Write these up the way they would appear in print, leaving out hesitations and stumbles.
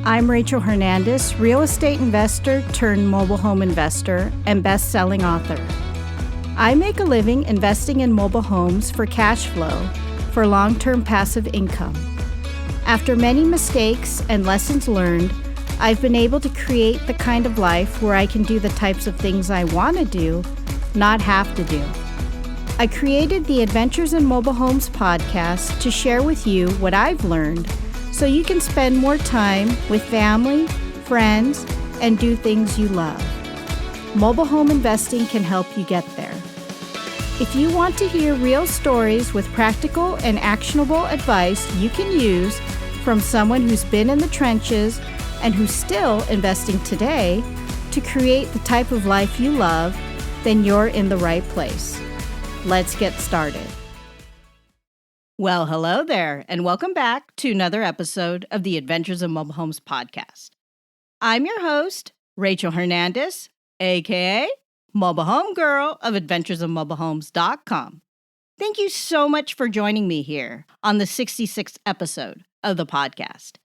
I'm Rachel Hernandez, real estate investor turned mobile home investor and best-selling author. I make a living investing in mobile homes for cash flow for long-term passive income. After many mistakes and lessons learned, I've been able to create the kind of life where I can do the types of things I want to do, not have to do. I created the Adventures in Mobile Homes podcast to share with you what I've learned so you can spend more time with family, friends, and do things you love. Mobile home investing can help you get there. If you want to hear real stories with practical and actionable advice you can use from someone who's been in the trenches and who's still investing today to create the type of life you love, then you're in the right place. Let's get started. Well, hello there, and welcome back to another episode of the Adventures in Mobile Homes podcast. I'm your host, Rachel Hernandez, aka Mobile Home Girl of AdventuresInMobileHomes.com. Thank you so much for joining me here on the 66th episode of the podcast.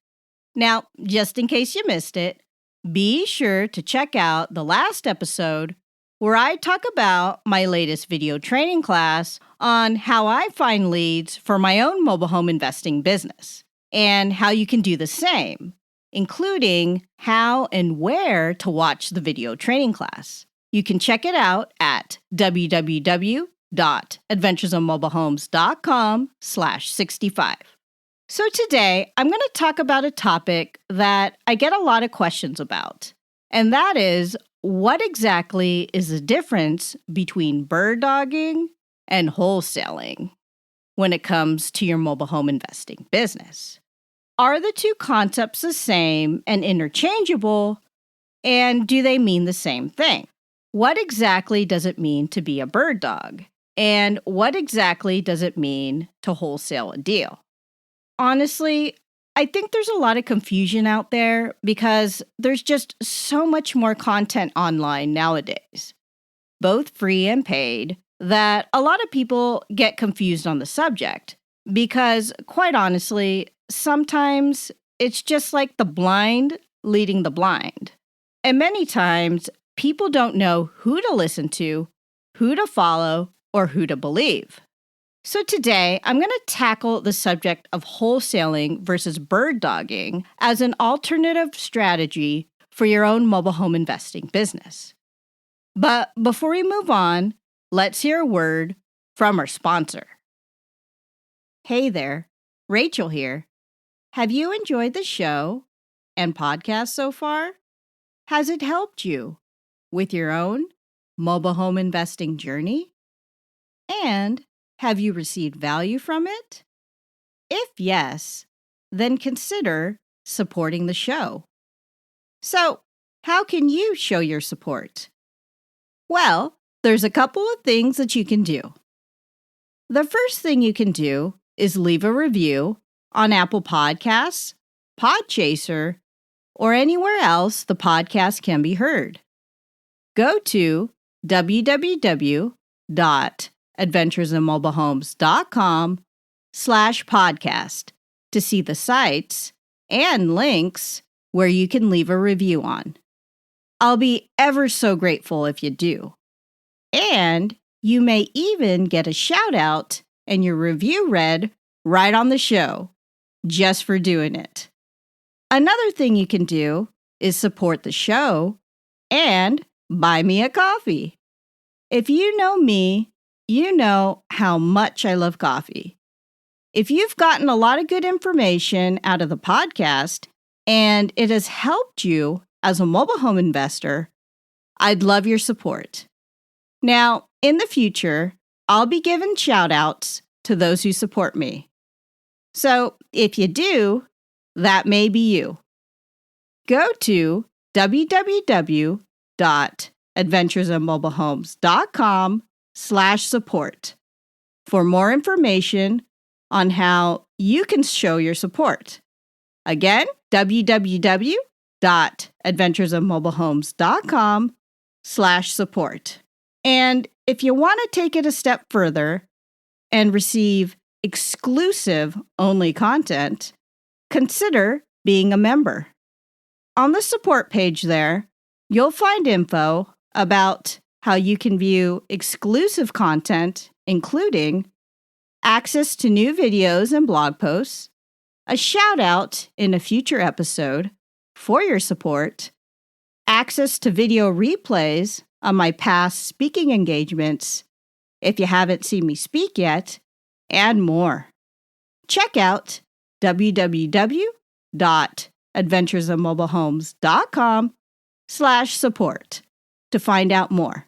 Now, just in case you missed it, be sure to check out the last episode where I talk about my latest video training class on how I find leads for my own mobile home investing business and how you can do the same, including how and where to watch the video training class. You can check it out at www.adventuresinmobilehomes.com/65. So today, I'm going to talk about a topic that I get a lot of questions about, and that is, what exactly is the difference between bird dogging and wholesaling when it comes to your mobile home investing business? Are the two concepts the same and interchangeable, and do they mean the same thing? What exactly does it mean to be a bird dog, and what exactly does it mean to wholesale a deal? Honestly, I think there's a lot of confusion out there because there's just so much more content online nowadays, both free and paid, that a lot of people get confused on the subject because, quite honestly, sometimes it's just like the blind leading the blind. And many times, people don't know who to listen to, who to follow, or who to believe. So today, I'm going to tackle the subject of wholesaling versus bird dogging as an alternative strategy for your own mobile home investing business. But before we move on, let's hear a word from our sponsor. Hey there, Rachel here. Have you enjoyed the show and podcast so far? Has it helped you with your own mobile home investing journey? And have you received value from it? If yes, then consider supporting the show. So, how can you show your support? Well, there's a couple of things that you can do. The first thing you can do is leave a review on Apple Podcasts, Podchaser, or anywhere else the podcast can be heard. Go to www.adventuresinmobilehomes.com/podcast to see the sites and links where you can leave a review on. I'll be ever so grateful if you do. And you may even get a shout out and your review read right on the show, just for doing it. Another thing you can do is support the show and buy me a coffee. If you know me, you know how much I love coffee. If you've gotten a lot of good information out of the podcast and it has helped you as a mobile home investor, I'd love your support. Now, in the future, I'll be giving shout outs to those who support me. So if you do, that may be you. Go to www.adventuresinmobilehomes.com/support for more information on how you can show your support. Again, www.adventuresinmobilehomes.com/support. And if you want to take it a step further and receive exclusive only content, consider being a member. On the support page there, you'll find info about how you can view exclusive content, including access to new videos and blog posts, a shout out in a future episode for your support, access to video replays on my past speaking engagements if you haven't seen me speak yet, and more. Check out www.adventuresofmobilehomes.com/support to find out more.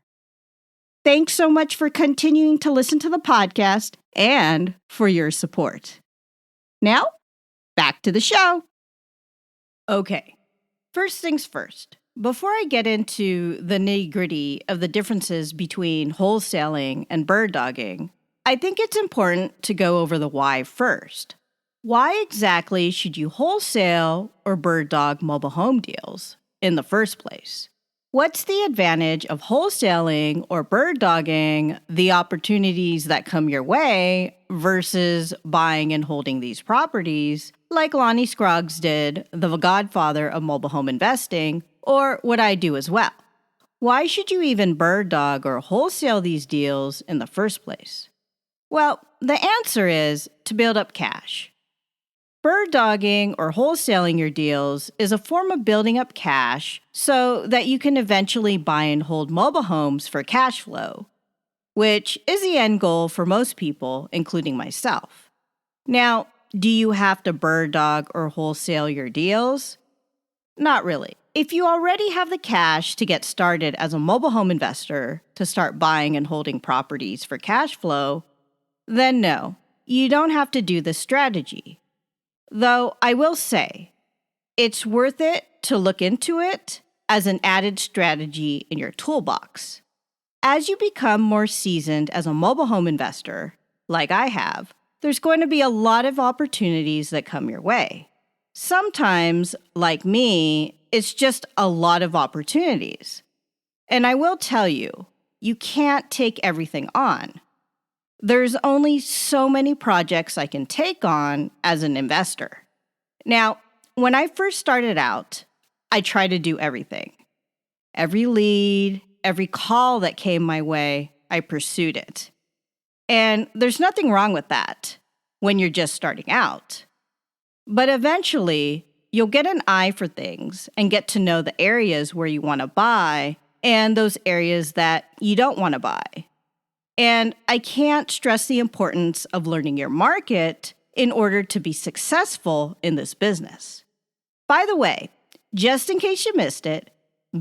Thanks so much for continuing to listen to the podcast and for your support. Now, back to the show. Okay, first things first. Before I get into the nitty-gritty of the differences between wholesaling and bird dogging, I think it's important to go over the why first. Why exactly should you wholesale or bird dog mobile home deals in the first place? What's the advantage of wholesaling or bird dogging the opportunities that come your way versus buying and holding these properties like Lonnie Scruggs did, the godfather of mobile home investing, or what I do as well? Why should you even bird dog or wholesale these deals in the first place? Well, the answer is to build up cash. Bird dogging or wholesaling your deals is a form of building up cash so that you can eventually buy and hold mobile homes for cash flow, which is the end goal for most people, including myself. Now, do you have to bird dog or wholesale your deals? Not really. If you already have the cash to get started as a mobile home investor to start buying and holding properties for cash flow, then no, you don't have to do this strategy. Though I will say, it's worth it to look into it as an added strategy in your toolbox. As you become more seasoned as a mobile home investor, like I have, there's going to be a lot of opportunities that come your way. Sometimes, like me, it's just a lot of opportunities. And I will tell you, you can't take everything on. There's only so many projects I can take on as an investor. Now, when I first started out, I tried to do everything. Every lead, every call that came my way, I pursued it. And there's nothing wrong with that when you're just starting out. But eventually, you'll get an eye for things and get to know the areas where you want to buy and those areas that you don't want to buy. And I can't stress the importance of learning your market in order to be successful in this business. By the way, just in case you missed it,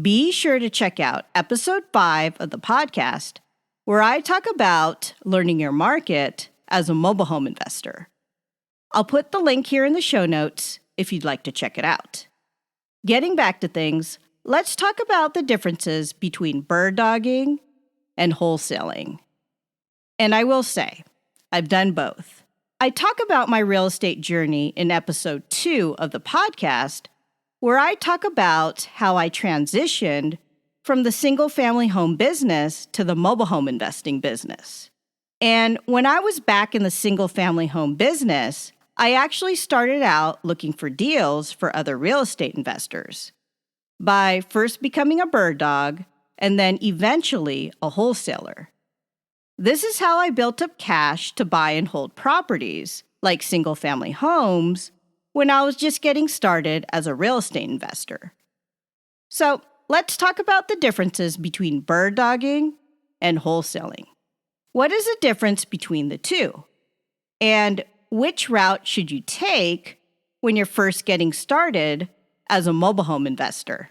be sure to check out episode 5 of the podcast, where I talk about learning your market as a mobile home investor. I'll put the link here in the show notes if you'd like to check it out. Getting back to things, let's talk about the differences between bird dogging and wholesaling. And I will say, I've done both. I talk about my real estate journey in episode 2 of the podcast, where I talk about how I transitioned from the single-family home business to the mobile home investing business. And when I was back in the single-family home business, I actually started out looking for deals for other real estate investors by first becoming a bird dog and then eventually a wholesaler. This is how I built up cash to buy and hold properties, like single-family homes, when I was just getting started as a real estate investor. So, let's talk about the differences between bird dogging and wholesaling. What is the difference between the two? And which route should you take when you're first getting started as a mobile home investor?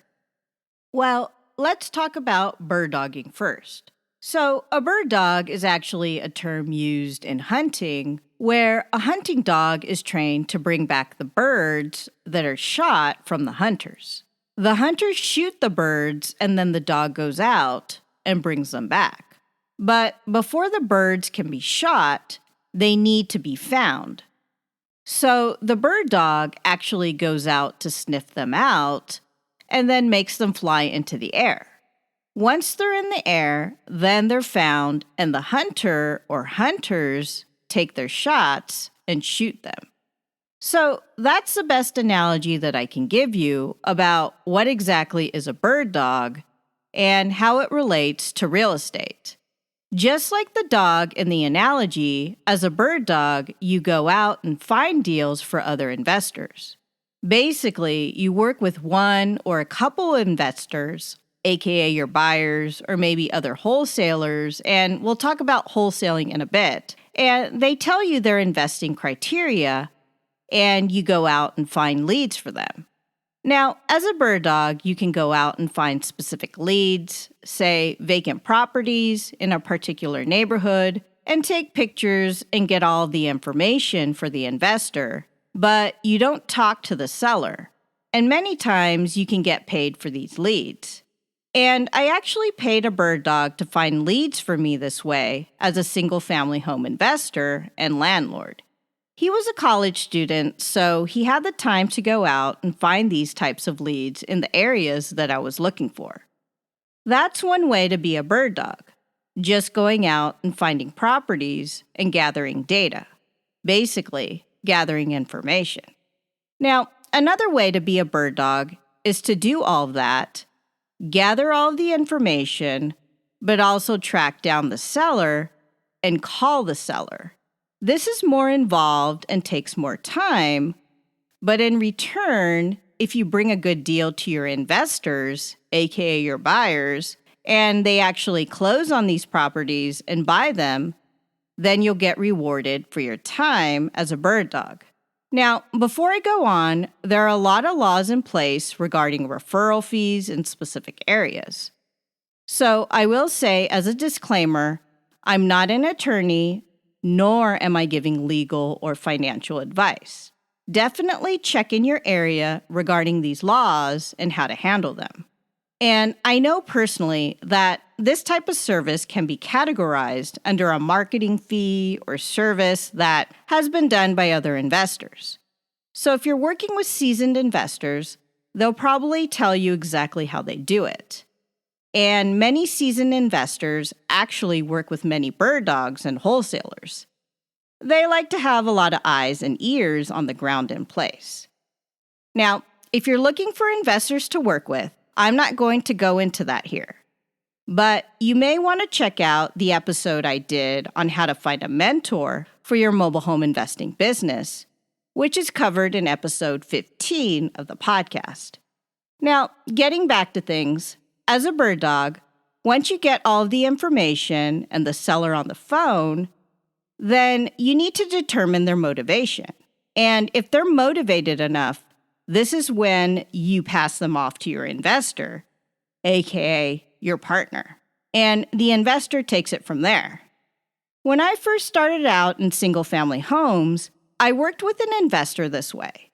Well, let's talk about bird dogging first. So, a bird dog is actually a term used in hunting where a hunting dog is trained to bring back the birds that are shot from the hunters. The hunters shoot the birds and then the dog goes out and brings them back. But before the birds can be shot, they need to be found. So, the bird dog actually goes out to sniff them out and then makes them fly into the air. Once they're in the air, then they're found, and the hunter or hunters take their shots and shoot them. So that's the best analogy that I can give you about what exactly is a bird dog and how it relates to real estate. Just like the dog in the analogy, as a bird dog, you go out and find deals for other investors. Basically, you work with one or a couple investors, aka your buyers or maybe other wholesalers, and we'll talk about wholesaling in a bit. And they tell you their investing criteria, and you go out and find leads for them. Now, as a bird dog, you can go out and find specific leads, say vacant properties in a particular neighborhood, and take pictures and get all the information for the investor, but you don't talk to the seller. And many times you can get paid for these leads. And I actually paid a bird dog to find leads for me this way as a single-family home investor and landlord. He was a college student, so he had the time to go out and find these types of leads in the areas that I was looking for. That's one way to be a bird dog, just going out and finding properties and gathering data, basically gathering information. Now, another way to be a bird dog is to do all of that, gather all of the information, but also track down the seller and call the seller. This is more involved and takes more time, but in return, if you bring a good deal to your investors, aka your buyers, and they actually close on these properties and buy them, then you'll get rewarded for your time as a bird dog. Now, before I go on, there are a lot of laws in place regarding referral fees in specific areas. So I will say as a disclaimer, I'm not an attorney, nor am I giving legal or financial advice. Definitely check in your area regarding these laws and how to handle them. And I know personally that this type of service can be categorized under a marketing fee or service that has been done by other investors. So if you're working with seasoned investors, they'll probably tell you exactly how they do it. And many seasoned investors actually work with many bird dogs and wholesalers. They like to have a lot of eyes and ears on the ground in place. Now, if you're looking for investors to work with, I'm not going to go into that here. But you may want to check out the episode I did on how to find a mentor for your mobile home investing business, which is covered in episode 15 of the podcast. Now, getting back to things, as a bird dog, once you get all of the information and the seller on the phone, then you need to determine their motivation. And if they're motivated enough, this is when you pass them off to your investor, aka your partner. And the investor takes it from there. When I first started out in single-family homes, I worked with an investor this way.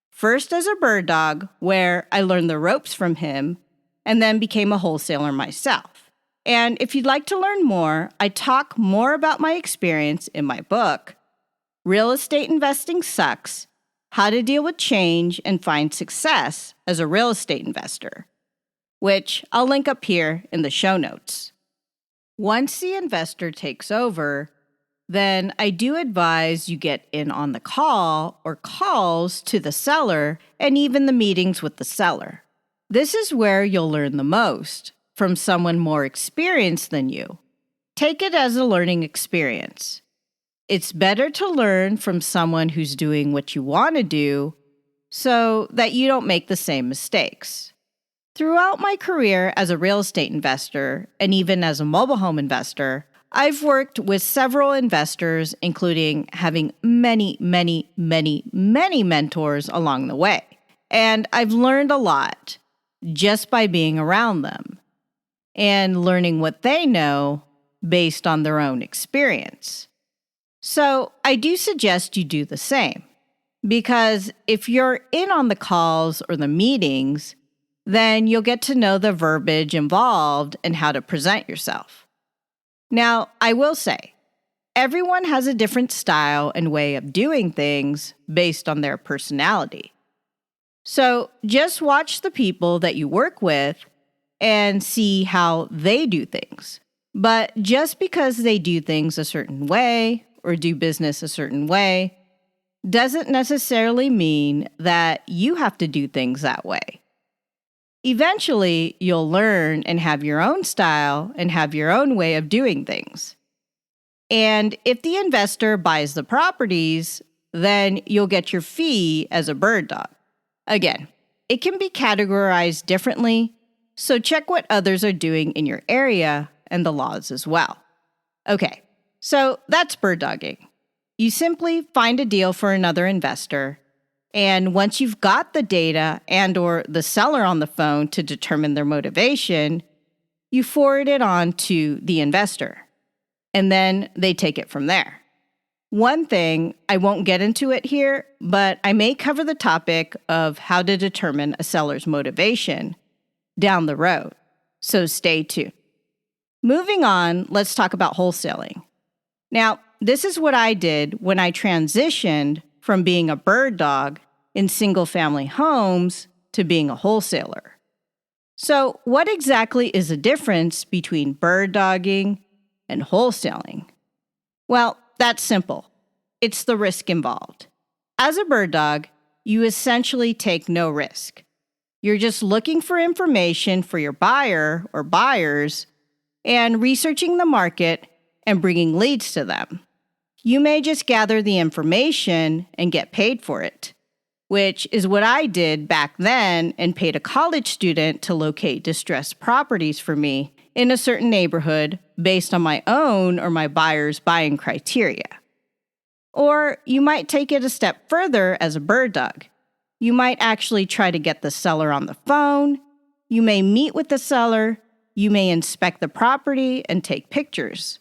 First as a bird dog, where I learned the ropes from him, and then became a wholesaler myself. And if you'd like to learn more, I talk more about my experience in my book, Real Estate Investing Sucks: How to Deal with Change and Find Success as a Real Estate Investor, which I'll link up here in the show notes. Once the investor takes over, then I do advise you get in on the call or calls to the seller and even the meetings with the seller. This is where you'll learn the most from someone more experienced than you. Take it as a learning experience. It's better to learn from someone who's doing what you want to do so that you don't make the same mistakes. Throughout my career as a real estate investor and even as a mobile home investor, I've worked with several investors, including having many mentors along the way. And I've learned a lot just by being around them and learning what they know based on their own experience. So I do suggest you do the same, because if you're in on the calls or the meetings, then you'll get to know the verbiage involved and how to present yourself. Now, I will say, everyone has a different style and way of doing things based on their personality. So just watch the people that you work with and see how they do things. But just because they do things a certain way or do business a certain way doesn't necessarily mean that you have to do things that way. Eventually, you'll learn and have your own style and have your own way of doing things. And if the investor buys the properties, then you'll get your fee as a bird dog. Again, it can be categorized differently, so check what others are doing in your area and the laws as well. Okay, so that's bird dogging. You simply find a deal for another investor, and once you've got the data and or the seller on the phone to determine their motivation, you forward it on to the investor, and then they take it from there. One thing, I won't get into it here, but I may cover the topic of how to determine a seller's motivation down the road, so stay tuned. Moving on, let's talk about wholesaling. Now, this is what I did when I transitioned from being a bird dog in single-family homes to being a wholesaler. So, what exactly is the difference between bird dogging and wholesaling? Well, that's simple. It's the risk involved. As a bird dog, you essentially take no risk. You're just looking for information for your buyer or buyers and researching the market and bringing leads to them. You may just gather the information and get paid for it, which is what I did back then and paid a college student to locate distressed properties for me in a certain neighborhood based on my own or my buyer's buying criteria. Or you might take it a step further as a bird dog. You might actually try to get the seller on the phone. You may meet with the seller. You may inspect the property and take pictures.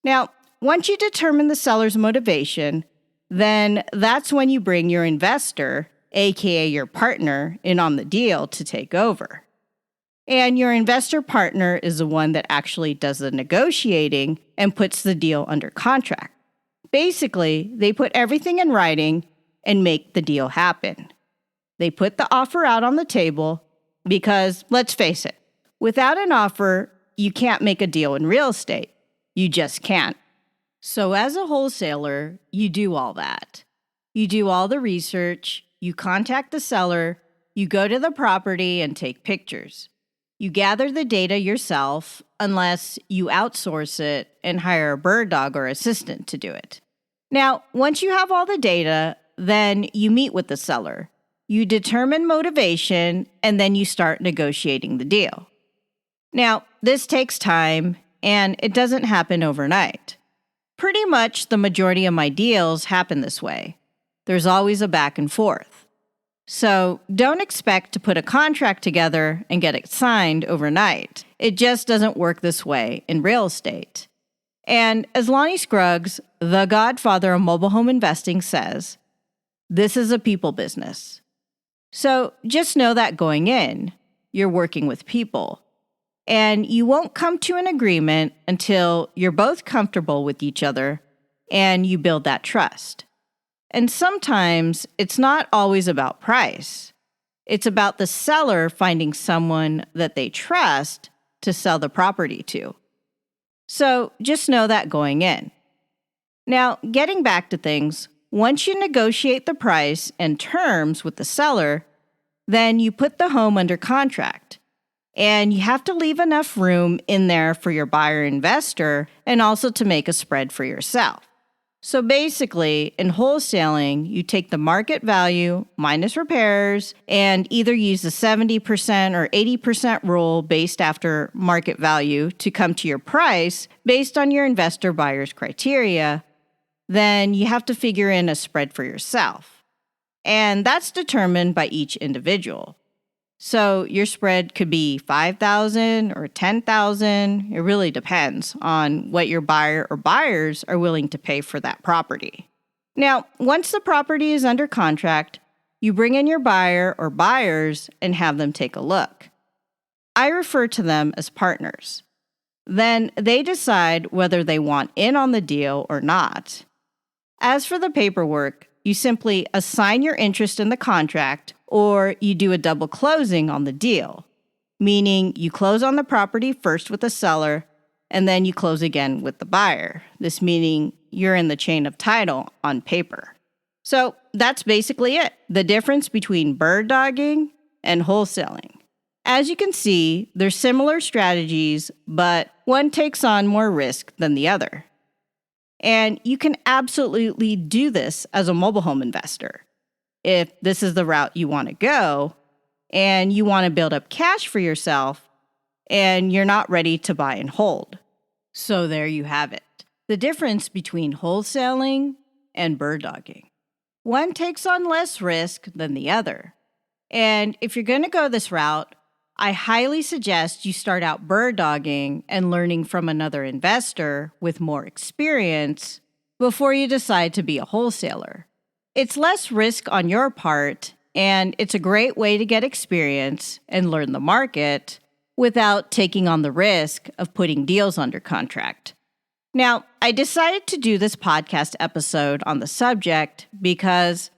Now, once you determine the seller's motivation, then that's when you bring your investor, aka your partner, in on the deal to take over. And your investor partner is the one that actually does the negotiating and puts the deal under contract. Basically, they put everything in writing and make the deal happen. They put the offer out on the table because, let's face it, without an offer, you can't make a deal in real estate. You just can't. So as a wholesaler, you do all that. You do all the research, you contact the seller, you go to the property and take pictures. You gather the data yourself, unless you outsource it and hire a bird dog or assistant to do it. Now, once you have all the data, then you meet with the seller. You determine motivation, and then you start negotiating the deal. Now, this takes time, and it doesn't happen overnight. Pretty much the majority of my deals happen this way. There's always a back and forth. So don't expect to put a contract together and get it signed overnight. It just doesn't work this way in real estate. And as Lonnie Scruggs, the godfather of mobile home investing, says, this is a people business. So just know that going in, you're working with people. And you won't come to an agreement until you're both comfortable with each other and you build that trust. And sometimes it's not always about price. It's about the seller finding someone that they trust to sell the property to. So just know that going in. Now, getting back to things, once you negotiate the price and terms with the seller, then you put the home under contract. And you have to leave enough room in there for your buyer investor and also to make a spread for yourself. So basically, in wholesaling, you take the market value minus repairs and either use the 70% or 80% rule based after market value to come to your price based on your investor buyer's criteria. Then you have to figure in a spread for yourself. And that's determined by each individual. So your spread could be $5,000 or $10,000. It really depends on what your buyer or buyers are willing to pay for that property. Now, once the property is under contract, you bring in your buyer or buyers and have them take a look. I refer to them as partners. Then they decide whether they want in on the deal or not. As for the paperwork, you simply assign your interest in the contract, or you do a double closing on the deal, meaning you close on the property first with the seller, and then you close again with the buyer. This meaning you're in the chain of title on paper. So that's basically it. The difference between bird dogging and wholesaling. As you can see, they're similar strategies, but one takes on more risk than the other. And you can absolutely do this as a mobile home investor. If this is the route you want to go and you want to build up cash for yourself and you're not ready to buy and hold. So there you have it. The difference between wholesaling and bird dogging. One takes on less risk than the other. And if you're going to go this route, I highly suggest you start out bird dogging and learning from another investor with more experience before you decide to be a wholesaler. It's less risk on your part, and it's a great way to get experience and learn the market without taking on the risk of putting deals under contract. Now, I decided to do this podcast episode on the subject because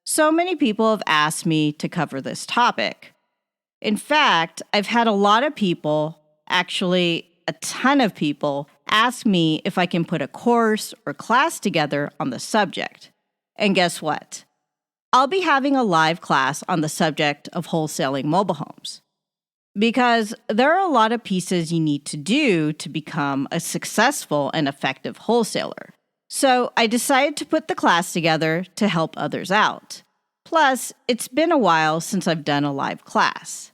so many people have asked me to cover this topic. In fact, I've had a lot of people, actually a ton of people, ask me if I can put a course or class together on the subject. And guess what? I'll be having a live class on the subject of wholesaling mobile homes. Because there are a lot of pieces you need to do to become a successful and effective wholesaler. So I decided to put the class together to help others out. Plus, it's been a while since I've done a live class.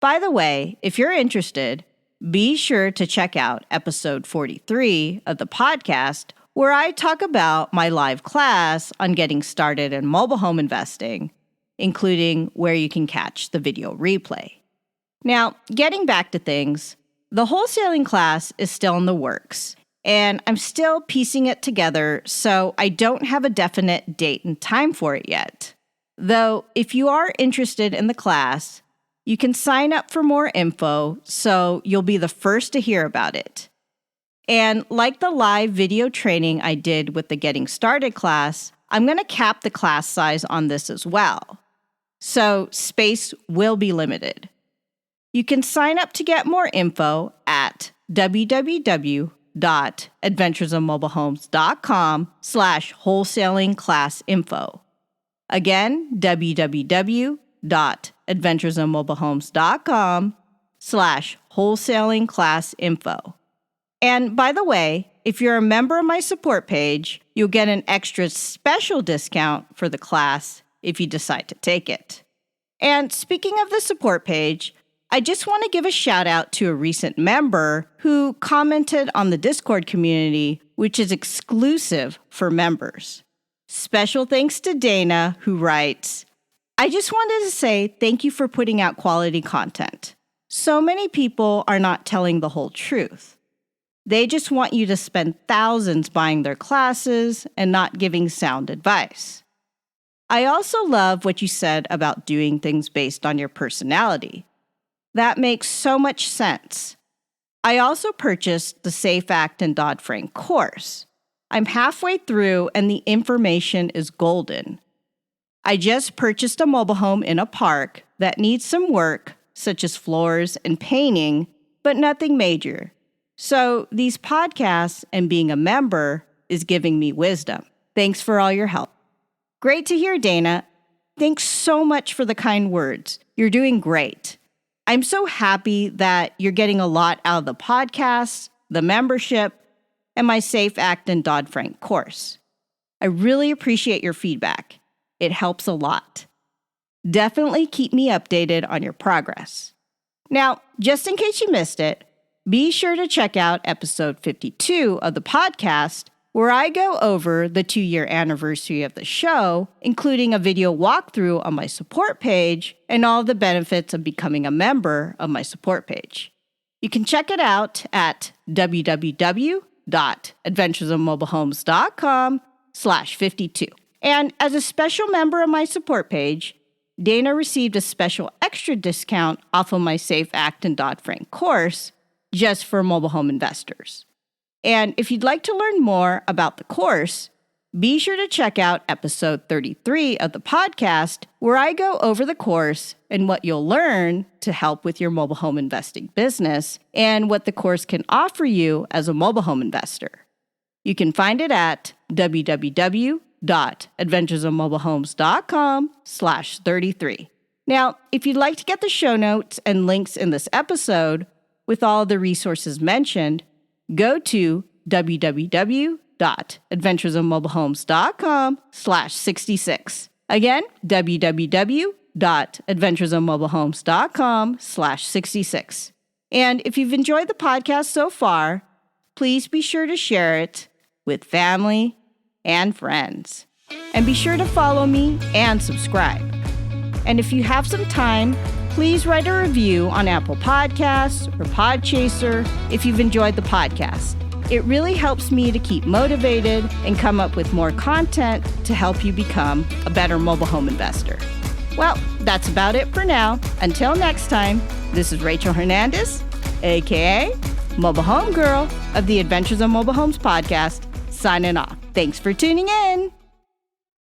By the way, if you're interested, be sure to check out episode 43 of the podcast, where I talk about my live class on getting started in mobile home investing, including where you can catch the video replay. Now, getting back to things, the wholesaling class is still in the works, and I'm still piecing it together, so I don't have a definite date and time for it yet. Though, if you are interested in the class, you can sign up for more info so you'll be the first to hear about it. And like the live video training I did with the Getting Started class, I'm going to cap the class size on this as well. So space will be limited. You can sign up to get more info at www.adventuresinmobilehomes.com/wholesalingclassinfo. Again, www.adventuresinmobilehomes.com/wholesalingclassinfo. And by the way, if you're a member of my support page, you'll get an extra special discount for the class if you decide to take it. And speaking of the support page, I just want to give a shout out to a recent member who commented on the Discord community, which is exclusive for members. Special thanks to Dana, who writes, "I just wanted to say thank you for putting out quality content. So many people are not telling the whole truth. They just want you to spend thousands buying their classes and not giving sound advice. I also love what you said about doing things based on your personality. That makes so much sense. I also purchased the SAFE Act and Dodd-Frank course. I'm halfway through and the information is golden. I just purchased a mobile home in a park that needs some work, such as floors and painting, but nothing major. So these podcasts and being a member is giving me wisdom. Thanks for all your help." Great to hear, Dana. Thanks so much for the kind words. You're doing great. I'm so happy that you're getting a lot out of the podcast, the membership, and my SAFE Act and Dodd-Frank course. I really appreciate your feedback. It helps a lot. Definitely keep me updated on your progress. Now, just in case you missed it, be sure to check out episode 52 of the podcast, where I go over the 2-year anniversary of the show, including a video walkthrough on my support page and all the benefits of becoming a member of my support page. You can check it out at www.adventuresinmobilehomes.com/52. And as a special member of my support page, Dana received a special extra discount off of my SAFE Act and Dodd-Frank course just for mobile home investors. And if you'd like to learn more about the course, be sure to check out episode 33 of the podcast, where I go over the course and what you'll learn to help with your mobile home investing business and what the course can offer you as a mobile home investor. You can find it at www www.adventuresofmobilehomes.com/33. Now, if you'd like to get the show notes and links in this episode with all the resources mentioned, go to www.adventuresofmobilehomes.com/66. Again, www.adventuresofmobilehomes.com/66. And if you've enjoyed the podcast so far, please be sure to share it with family and friends. And be sure to follow me and subscribe. And if you have some time, please write a review on Apple Podcasts or Podchaser if you've enjoyed the podcast. It really helps me to keep motivated and come up with more content to help you become a better mobile home investor. Well, that's about it for now. Until next time, this is Rachel Hernandez, aka Mobile Home Girl of the Adventures of Mobile Homes podcast, signing off. Thanks for tuning in.